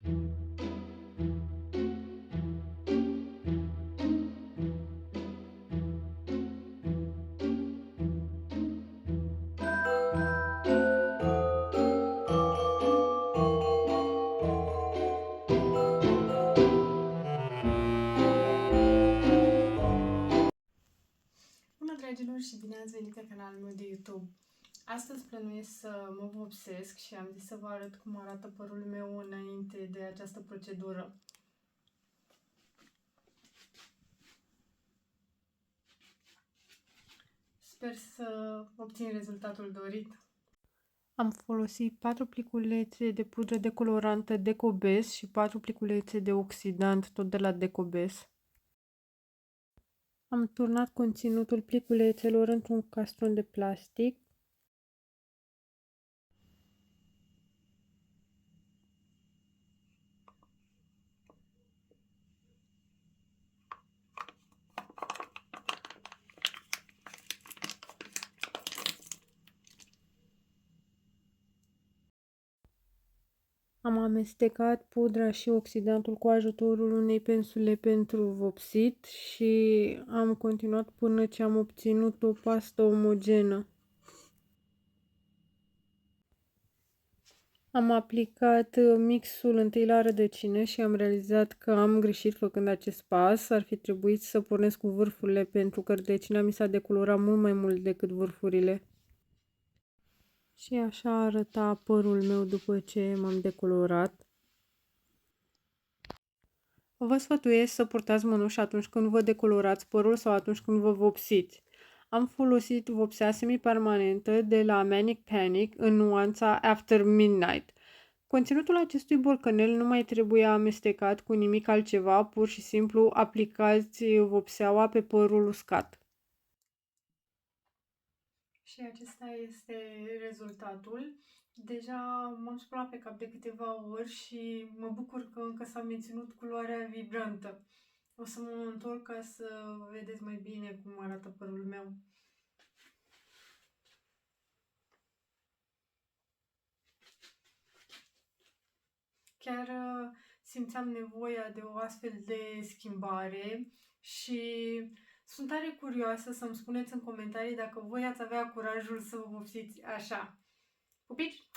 Bună, dragilor, și bine ați venit pe canalul meu de YouTube. Astăzi plănuiesc să mă vopsesc și am zis să vă arăt cum arată părul meu înainte de această procedură. Sper să obțin rezultatul dorit. Am folosit 4 pliculețe de pudră decolorantă Decobes și 4 pliculețe de oxidant tot de la Decobes. Am turnat conținutul pliculețelor într-un castron de plastic. Am amestecat pudra și oxidantul cu ajutorul unei pensule pentru vopsit și am continuat până ce am obținut o pastă omogenă. Am aplicat mixul întâi la rădăcină și am realizat că am greșit făcând acest pas. Ar fi trebuit să pornesc cu vârfurile pentru că rădăcina mi s-a decolorat mult mai mult decât vârfurile. Și așa arăta părul meu după ce m-am decolorat. Vă sfătuiesc să purtați mănuși atunci când vă decolorați părul sau atunci când vă vopsiți. Am folosit vopsea semipermanentă de la Manic Panic în nuanța After Midnight. Conținutul acestui borcanel nu mai trebuie amestecat cu nimic altceva, pur și simplu aplicați vopseaua pe părul uscat. Și acesta este rezultatul. Deja m-am spălat pe cap de câteva ori și mă bucur că încă s-a menținut culoarea vibrantă. O să mă întorc ca să vedeți mai bine cum arată părul meu. Chiar simțeam nevoia de o astfel de schimbare și sunt tare curioasă să-mi spuneți în comentarii dacă voi ați avea curajul să vă vopsiți așa. Pupici!